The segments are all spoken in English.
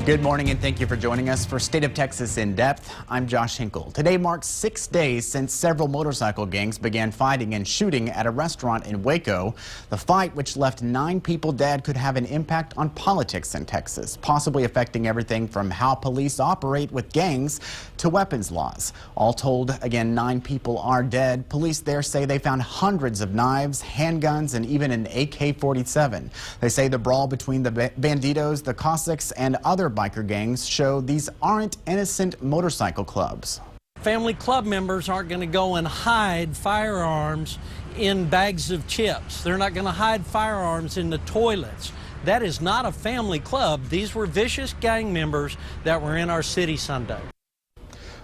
Good morning and thank you for joining us for State of Texas in Depth. I'm Josh Hinkle. Today marks 6 days since several motorcycle gangs began fighting and shooting at a restaurant in Waco. The fight, which left 9 people dead, could have an impact on politics in Texas, possibly affecting everything from how police operate with gangs to weapons laws. All told, again, 9 people are dead. Police there say they found hundreds of knives, handguns, and even an AK-47. They say the brawl between the Banditos, the Cossacks, and other biker gangs show these aren't innocent motorcycle clubs. Family club members aren't going to go and hide firearms in bags of chips. They're not going to hide firearms in the toilets. That is not a family club. These were vicious gang members that were in our city Sunday.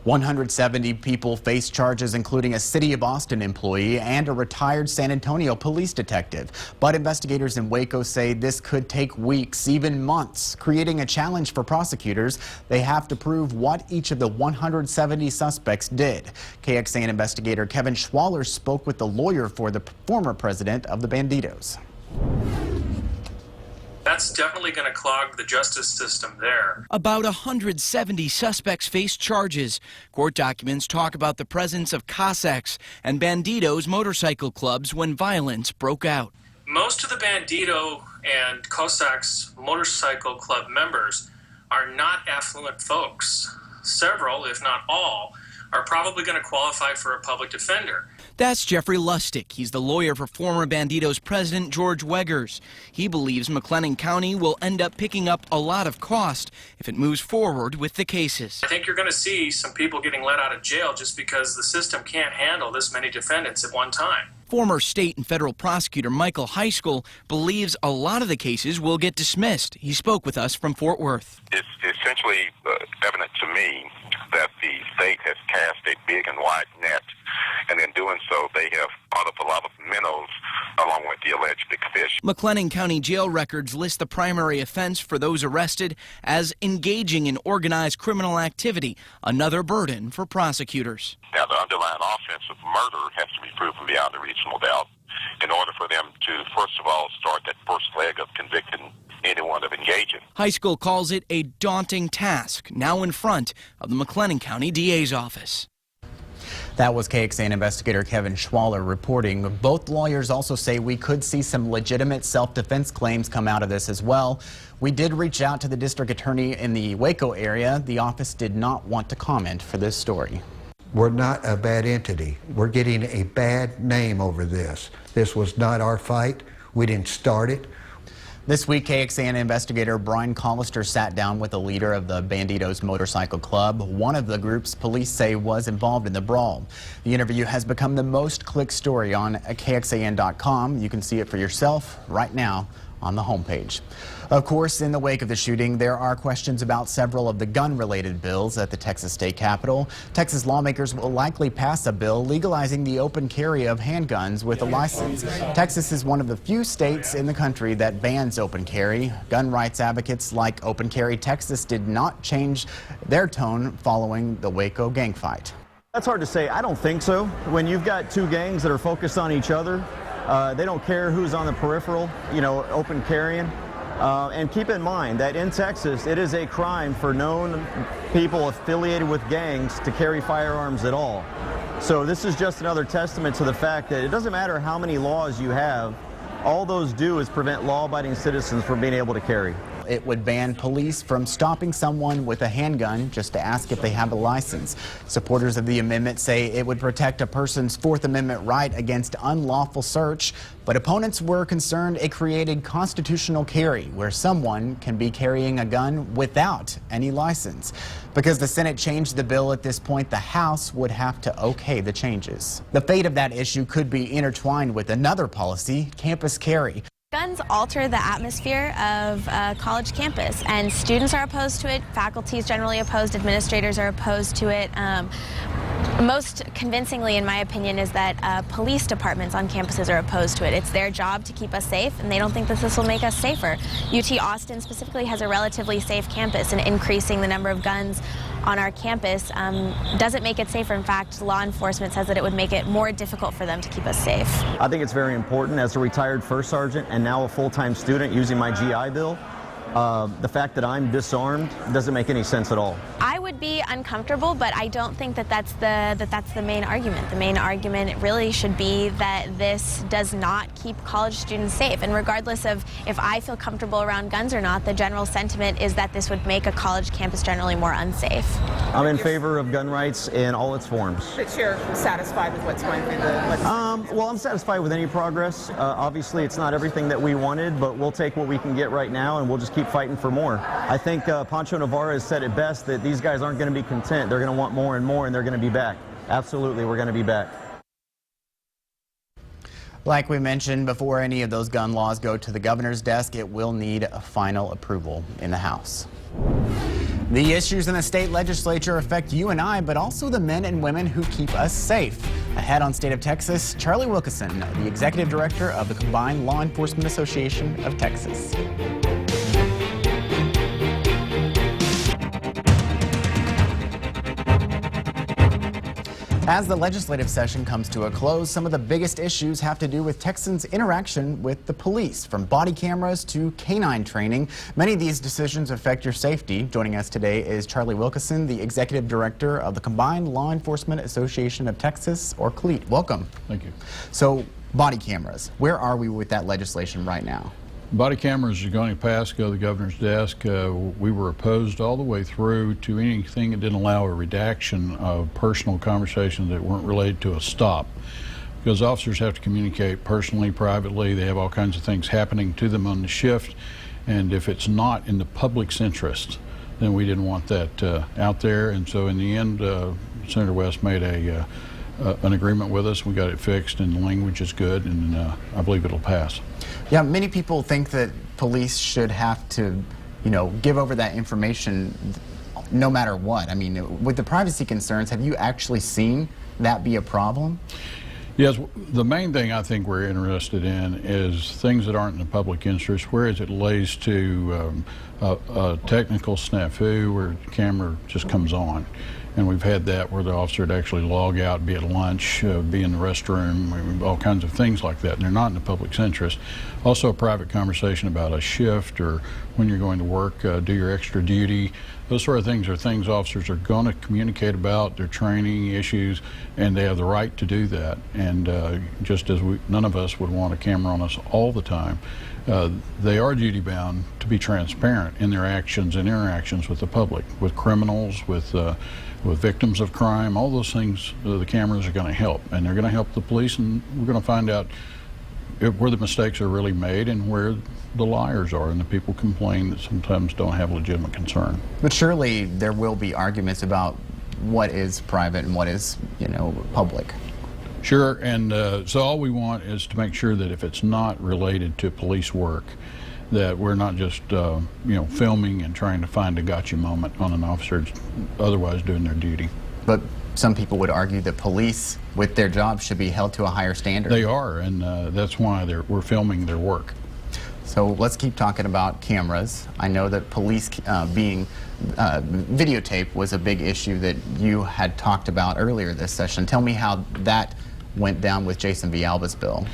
170 people face charges, including a City of Austin employee and a retired San Antonio police detective. But investigators in Waco say this could take weeks, even months, creating a challenge for prosecutors. They have to prove what each of the 170 suspects did. KXAN investigator Kevin Schwaller spoke with the lawyer for the former president of the Banditos. That's definitely going to clog the justice system there. About 170 suspects face charges. Court documents talk about the presence of Cossacks and Banditos motorcycle clubs when violence broke out. Most of the Bandito and Cossacks motorcycle club members are not affluent folks. Several, if not all, are probably going to qualify for a public defender. That's Jeffrey Lustig. He's the lawyer for former Banditos president George Weggers. He believes McLennan County will end up picking up a lot of cost if it moves forward with the cases. I think you're going to see some people getting let out of jail just because the system can't handle this many defendants at one time. Former state and federal prosecutor Michael Heiskell believes a lot of the cases will get dismissed. He spoke with us from Fort Worth. It's essentially evident to me that the state has cast a big and wide net, and in doing so, they have caught up a lot of minnows along with the alleged big fish. McLennan County jail records list the primary offense for those arrested as engaging in organized criminal activity, another burden for prosecutors. Now, the underlying offense of murder has to be proven beyond a reasonable doubt in order for them to, first of all, start that first leg of convicting anyone of engaging. Heiskell calls it a daunting task, now in front of the McLennan County DA's office. That was KXAN investigator Kevin Schwaller reporting. Both lawyers also say we could see some legitimate self-defense claims come out of this as well. We did reach out to the district attorney in the Waco area. The office did not want to comment for this story. We're not a bad entity. We're getting a bad name over this. This was not our fight. We didn't start it. This week, KXAN investigator Brian Collister sat down with the leader of the Banditos Motorcycle Club, one of the groups police say was involved in the brawl. The interview has become the most clicked story on KXAN.com. You can see it for yourself right now on the homepage. Of course, in the wake of the shooting, there are questions about several of the gun-related bills at the Texas State Capitol. Texas lawmakers will likely pass a bill legalizing the open carry of handguns with a license. Texas is one of the few states in the country that bans open carry. Gun rights advocates like Open Carry Texas did not change their tone following the Waco gang fight. That's hard to say. I don't think so. When you've got 2 gangs that are focused on each other, they don't care who's on the peripheral, open carrying. And keep in mind that in Texas, it is a crime for known people affiliated with gangs to carry firearms at all. So this is just another testament to the fact that it doesn't matter how many laws you have, all those do is prevent law-abiding citizens from being able to carry. It would ban police from stopping someone with a handgun just to ask if they have a license. Supporters of the amendment say it would protect a person's Fourth Amendment right against unlawful search, but opponents were concerned it created constitutional carry, where someone can be carrying a gun without any license. Because the Senate changed the bill at this point, the House would have to okay the changes. The fate of that issue could be intertwined with another policy, campus carry. Guns alter the atmosphere of a college campus, and students are opposed to it, faculty is generally opposed, administrators are opposed to it. Most convincingly, in my opinion, is that police departments on campuses are opposed to it. It's their job to keep us safe, and they don't think that this will make us safer. UT Austin specifically has a relatively safe campus, and increasing the number of guns on our campus doesn't make it safer. In fact, law enforcement says that it would make it more difficult for them to keep us safe. I think it's very important as a retired first sergeant and now a full-time student using my GI Bill the fact that I'm disarmed doesn't make any sense at all. I would be uncomfortable, but I don't think that that's the main argument. The main argument really should be that this does not keep college students safe. And regardless of if I feel comfortable around guns or not, the general sentiment is that this would make a college campus generally more unsafe. I'm in favor of gun rights in all its forms. But you're satisfied with what's going through the legislation? Well, I'm satisfied with any progress. Obviously, it's not everything that we wanted, but we'll take what we can get right now, and we'll just keep fighting for more. I think Pancho Navarro has said it best, that these guys aren't going to be content. They're going to want more and more, and they're going to be back. Absolutely, we're going to be back. Like we mentioned, before any of those gun laws go to the governor's desk, it will need a final approval in the House. The issues in the state legislature affect you and I, but also the men and women who keep us safe. Ahead on State of Texas, Charlie Wilkerson, the Executive Director of the Combined Law Enforcement Association of Texas. As the legislative session comes to a close, some of the biggest issues have to do with Texans' interaction with the police, from body cameras to canine training. Many of these decisions affect your safety. Joining us today is Charlie Wilkerson, the Executive Director of the Combined Law Enforcement Association of Texas, or CLEAT. Welcome. Thank you. So, body cameras, where are we with that legislation right now? Body cameras are going to pass, go to the governor's desk. We were opposed all the way through to anything that didn't allow a redaction of personal conversations that weren't related to a stop. Because officers have to communicate personally, privately. They have all kinds of things happening to them on the shift. And if it's not in the public's interest, then we didn't want that out there. And so in the end, Senator West made an agreement with us. We got it fixed, and the language is good, and I believe it'll pass. Yeah, many people think that police should have to, give over that information no matter what. I mean, with the privacy concerns, have you actually seen that be a problem? Yes, the main thing I think we're interested in is things that aren't in the public interest, whereas it lays to a technical snafu where the camera just comes on. And we've had that where the officer would actually log out, be at lunch, be in the restroom, all kinds of things like that. And they're not in the public's interest. Also a private conversation about a shift or when you're going to work, do your extra duty. Those sort of things are things officers are going to communicate about, their training issues, and they have the right to do that. And just as none of us would want a camera on us all the time, they are duty bound to be transparent in their actions and interactions with the public, with criminals, with victims of crime. All those things, the cameras are going to help, and they're going to help the police, and we're going to find out where the mistakes are really made and where the liars are and the people complain that sometimes don't have legitimate concern. But surely there will be arguments about what is private and what is, public. Sure, and so all we want is to make sure that if it's not related to police work, that we're not just filming and trying to find a gotcha moment on an officer otherwise doing their duty. But some people would argue that police, with their job, should be held to a higher standard. They are, and that's why we're filming their work. So let's keep talking about cameras. I know that police being videotaped was a big issue that you had talked about earlier this session. Tell me how that went down with Jason V. Alba's bill.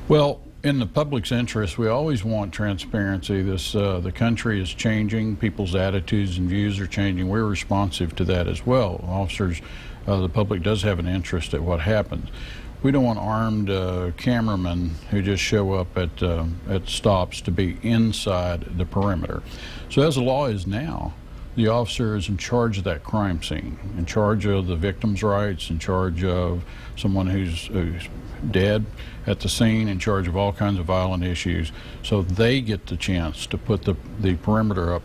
Well, in the public's interest, we always want transparency. The country is changing. People's attitudes and views are changing. We're responsive to that as well. Officers, the public does have an interest at what happens. We don't want armed cameramen who just show up at stops to be inside the perimeter. So as the law is now, the officer is in charge of that crime scene, in charge of the victim's rights, in charge of someone who's dead at the scene, in charge of all kinds of violent issues. So they get the chance to put the perimeter up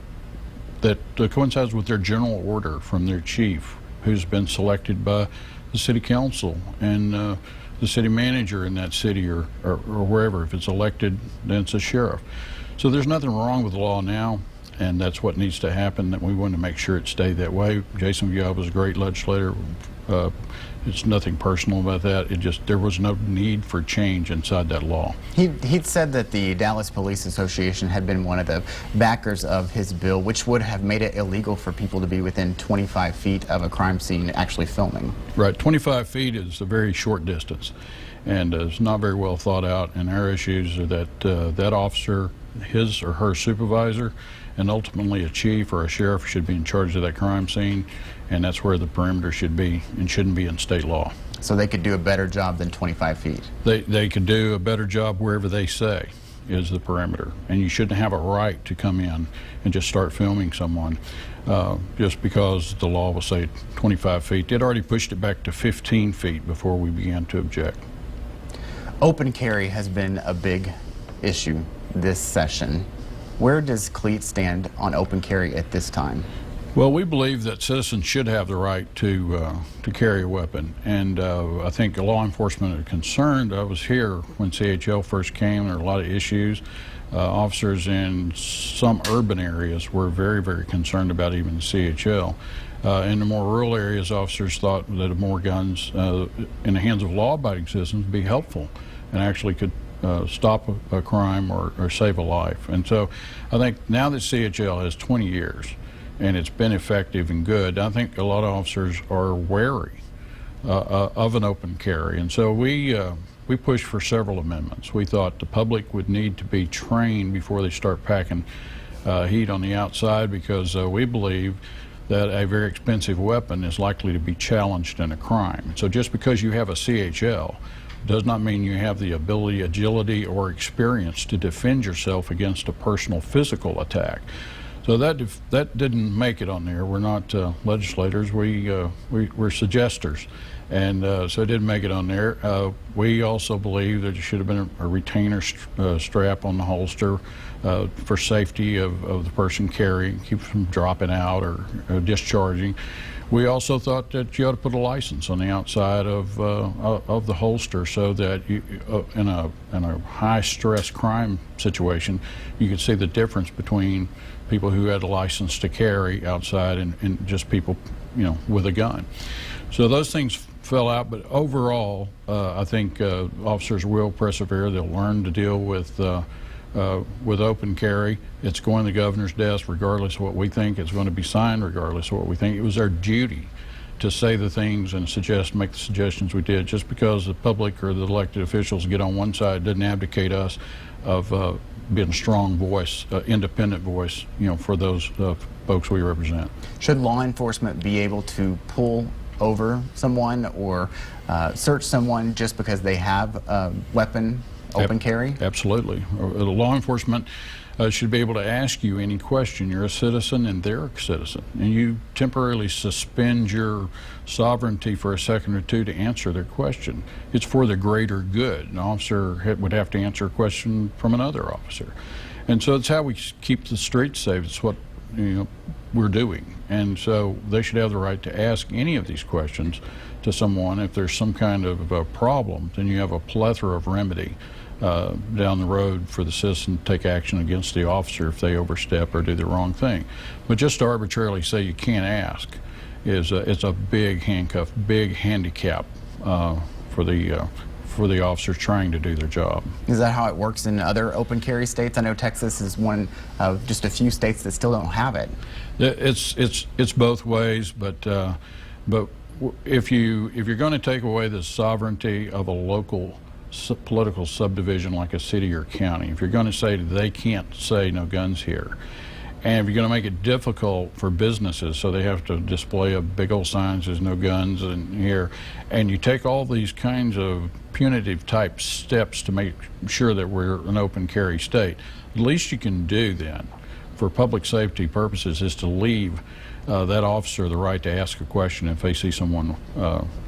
that coincides with their general order from their chief, who's been selected by the city council and the city manager in that city or wherever. If it's elected, then it's a sheriff. So there's nothing wrong with the law now, and that's what needs to happen, that we want to make sure it stayed that way. Jason Villalba was a great legislator. It's nothing personal about that. There was no need for change inside that law. He'd said that the Dallas Police Association had been one of the backers of his bill, which would have made it illegal for people to be within 25 feet of a crime scene actually filming. Right, 25 feet is a very short distance, and it's not very well thought out, and our issues are that that officer, his or her supervisor, and ultimately a chief or a sheriff should be in charge of that crime scene, and that's where the perimeter should be and shouldn't be in state law. So they could do a better job than 25 feet. They could do a better job wherever they say is the perimeter, and you shouldn't have a right to come in and just start filming someone just because the law will say 25 feet. They'd already pushed it back to 15 feet before we began to object. Open carry has been a big issue this session. Where does CLEAT stand on open carry at this time? Well, we believe that citizens should have the right to carry a weapon, and I think law enforcement are concerned. I was here when CHL first came. There were a lot of issues. Officers in some urban areas were very, very concerned about even CHL. In the more rural areas, officers thought that more guns in the hands of law-abiding citizens would be helpful and actually could stop a crime or save a life. And so I think now that CHL has 20 years, and it's been effective and good, I think a lot of officers are wary of an open carry. And so we pushed for several amendments. We thought the public would need to be trained before they start packing heat on the outside, because we believe that a very expensive weapon is likely to be challenged in a crime. So just because you have a CHL does not mean you have the ability, agility, or experience to defend yourself against a personal physical attack. So that didn't make it on there. We're not legislators. We're suggestors, and so it didn't make it on there. We also believe that there should have been a retainer strap on the holster for safety of the person carrying, keep from dropping out or discharging. We also thought that you ought to put a license on the outside of the holster, so that you, in a high-stress crime situation, you could see the difference between people who had a license to carry outside and just people, with a gun. So those things fell out, but overall, I think officers will persevere. They'll learn to deal with open carry. It's going to the governor's desk regardless of what we think. It's going to be signed regardless of what we think. It was our duty to say the things and make the suggestions we did. Just because the public or the elected officials get on one side doesn't abdicate us of being a strong voice, independent voice, for those folks we represent. Should law enforcement be able to pull over someone or search someone just because they have a weapon, open carry? Absolutely. The law enforcement should be able to ask you any question. You're a citizen and they're a citizen, and you temporarily suspend your sovereignty for a second or two to answer their question. It's for the greater good. An officer would have to answer a question from another officer, and so it's how we keep the streets safe. It's what we're doing, and so they should have the right to ask any of these questions to someone. If there's some kind of problem, then you have a plethora of remedy down the road for the citizen to take action against the officer if they overstep or do the wrong thing. But just to arbitrarily say you can't ask it's a big handcuff, big handicap for the officers trying to do their job. Is that how it works in other open carry states? I know Texas is one of just a few states that still don't have it. It's both ways, but if you're going to take away the sovereignty of a local political subdivision like a city or county, if you're going to say they can't say no guns here, and if you're going to make it difficult for businesses so they have to display a big old sign that says no guns in here, and you take all these kinds of punitive type steps to make sure that we're an open carry state, the least you can do then for public safety purposes is to leave that officer the right to ask a question. If they see someone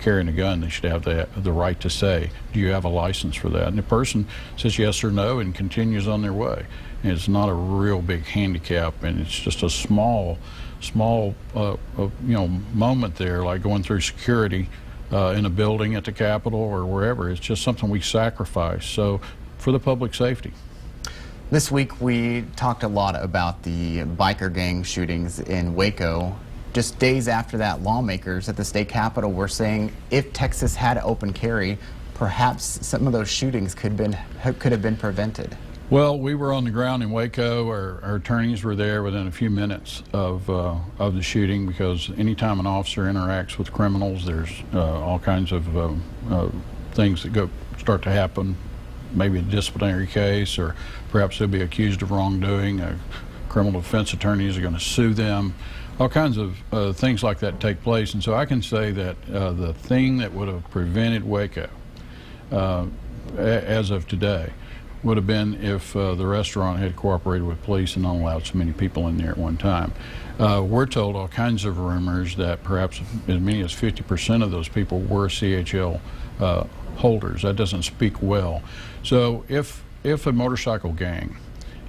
carrying a gun, they should have the right to say, do you have a license for that? And the person says yes or no and continues on their way. And it's not a real big handicap, and it's just a small moment there, like going through security in a building at the Capitol or wherever. It's just something we sacrifice for the public safety. This week we talked a lot about the biker gang shootings in Waco. Just days after that, lawmakers at the state capitol were saying if Texas had open carry, perhaps some of those shootings could have been prevented. Well, we were on the ground in Waco. Our attorneys were there within a few minutes of the shooting, because anytime an officer interacts with criminals, there's all kinds of things that start to happen. Maybe a disciplinary case, or perhaps they'll be accused of wrongdoing, criminal defense attorneys are going to sue them. All kinds of things like that take place. And so I can say that the thing that would have prevented Waco as of today would have been if the restaurant had cooperated with police and not allowed so many people in there at one time. We're told all kinds of rumors that perhaps as many as 50% of those people were CHL holders. That doesn't speak well. So if a motorcycle gang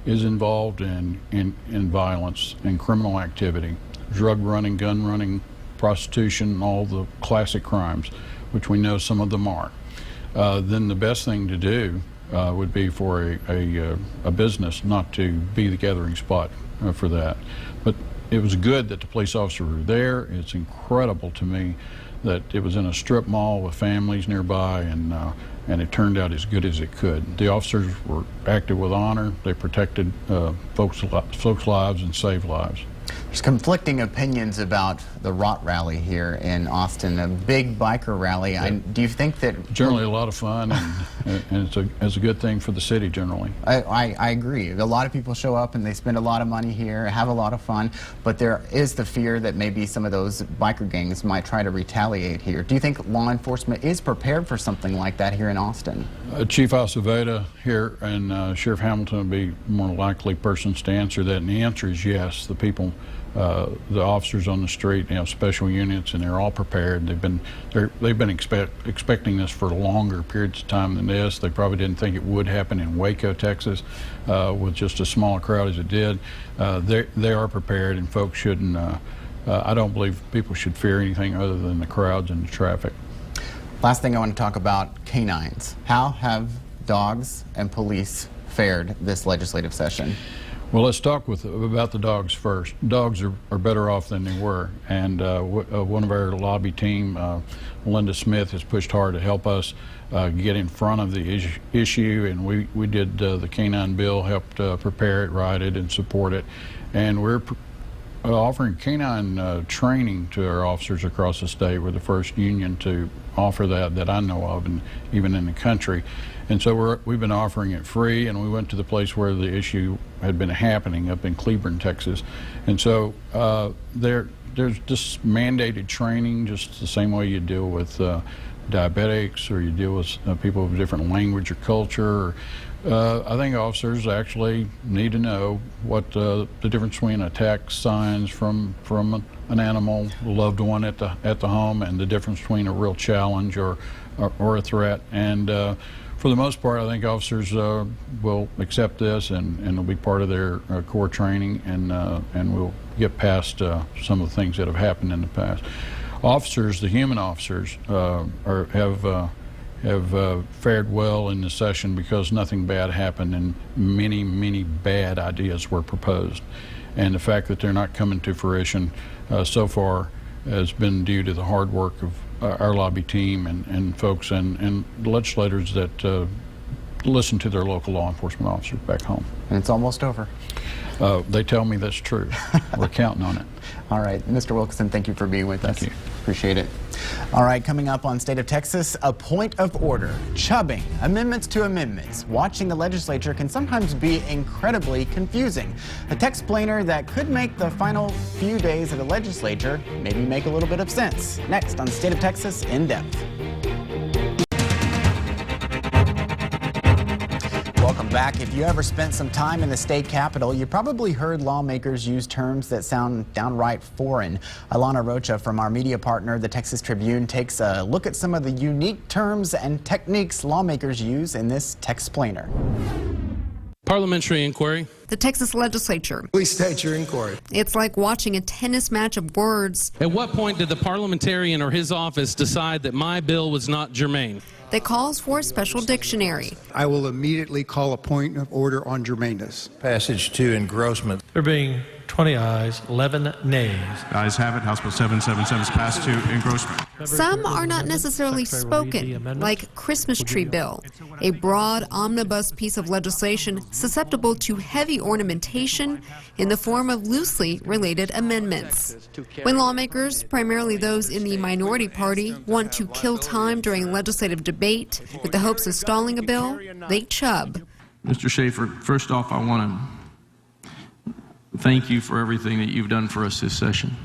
is involved in violence and criminal activity, drug running, gun running, prostitution, all the classic crimes, which we know some of them are, then the best thing to do would be for a business not to be the gathering spot for that. But it was good that the police officers were there. It's incredible to me that it was in a strip mall with families nearby, and it turned out as good as it could. The officers were acted with honor. They protected folks' lives and saved lives. There's conflicting opinions about the ROT rally here in Austin, a big biker rally. Yeah. Do you think that... Generally a lot of fun, and it's a good thing for the city generally. I agree. A lot of people show up and they spend a lot of money here, have a lot of fun, but there is the fear that maybe some of those biker gangs might try to retaliate here. Do you think law enforcement is prepared for something like that here in Austin? Chief Aceveda here and Sheriff Hamilton would be more likely persons to answer that, and the answer is yes. The people, the officers on the street, special units, and they're all prepared. They've been expecting this for longer periods of time than this. They probably didn't think it would happen in Waco, Texas, with just as small a crowd as it did. They are prepared, and folks shouldn't. I don't believe people should fear anything other than the crowds and the traffic. Last thing I want to talk about, canines. How have dogs and police fared this legislative session? Well, let's talk about the dogs first. Dogs are better off than they were, and one of our lobby team, Linda Smith, has pushed hard to help us get in front of the issue, and we did the canine bill, helped prepare it, write it, and support it, and we're offering canine training to our officers across the state. We're the first union to offer that I know of, and even in the country. And so we've been offering it free, and we went to the place where the issue had been happening up in Cleburne, Texas. And so there's just mandated training, just the same way you deal with diabetics, or you deal with people of different language or culture. I think officers actually need to know what the difference between attack signs from an animal, a loved one at the home, and the difference between a real challenge or a threat. And for the most part, I think officers will accept this, and it'll be part of their core training, and we'll get past some of the things that have happened in the past. Officers, the human officers, have fared well in the session because nothing bad happened, and many bad ideas were proposed. And the fact that they're not coming to fruition so far has been due to the hard work of our lobby team and folks and legislators that listen to their local law enforcement officers back home. And it's almost over. They tell me that's true. We're counting on it. All right, Mr. Wilkinson, thank you for being with us. Thank you. Appreciate it. All right, coming up on State of Texas, a point of order. Chubbing, amendments to amendments. Watching the legislature can sometimes be incredibly confusing. A text-plainer that could make the final few days of the legislature maybe make a little bit of sense. Next on State of Texas In Depth. Welcome back. If you ever spent some time in the state capitol, you probably heard lawmakers use terms that sound downright foreign. Alana Rocha from our media partner, the Texas Tribune, takes a look at some of the unique terms and techniques lawmakers use in this text-plainer. Parliamentary inquiry. The Texas legislature. Please state your inquiry. It's like watching a tennis match of words. At what point did the parliamentarian or his office decide that my bill was not germane? That calls for a special dictionary. I will immediately call a point of order on germaneness. Passage 2, engrossment. There being 20 ayes, 11 nays. Ayes have it. House Bill 777 is passed to engrossment. Some are not necessarily spoken, like Christmas tree bill, a broad omnibus piece of legislation susceptible to heavy ornamentation in the form of loosely related amendments. When lawmakers, primarily those in the minority party, want to kill time during legislative debate with the hopes of stalling a bill, they chub. Mr. Schaefer, first off, I want to thank you for everything that you've done for us this session.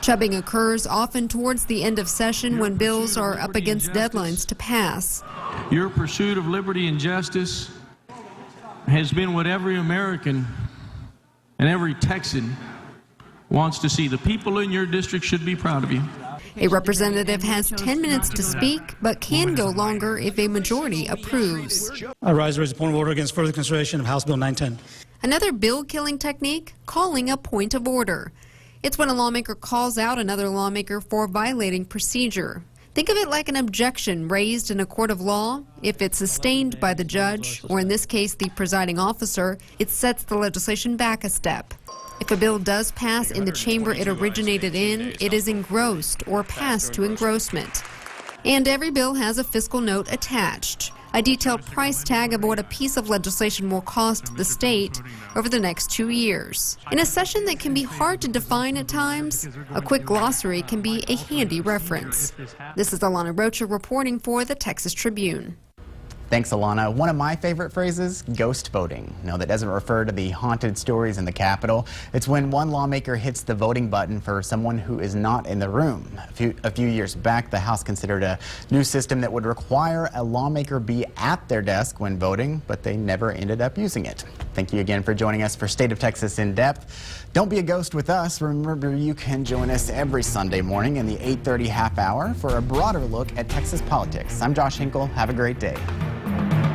Chubbing occurs often towards the end of session when bills are up against deadlines to pass. Your pursuit of liberty and justice has been what every American and every Texan wants to see. The people in your district should be proud of you. A representative has 10 minutes to speak, but can go longer if a majority approves. I rise to raise a point of order against further consideration of House Bill 910. Another bill-killing technique, calling a point of order. It's when a lawmaker calls out another lawmaker for violating procedure. Think of it like an objection raised in a court of law. If it's sustained by the judge, or in this case the presiding officer, it sets the legislation back a step. If a bill does pass in the chamber it originated in, it is engrossed or passed to engrossment. And every bill has a fiscal note attached, a detailed price tag of what a piece of legislation will cost the state over the next 2 years. In a session that can be hard to define at times, a quick glossary can be a handy reference. This is Alana Rocha reporting for the Texas Tribune. Thanks, Alana. One of my favorite phrases, ghost voting. No, that doesn't refer to the haunted stories in the Capitol. It's when one lawmaker hits the voting button for someone who is not in the room. A few years back, the House considered a new system that would require a lawmaker be at their desk when voting, but they never ended up using it. Thank you again for joining us for State of Texas in Depth. Don't be a ghost with us. Remember, you can join us every Sunday morning in the 8:30 half hour for a broader look at Texas politics. I'm Josh Hinkle. Have a great day.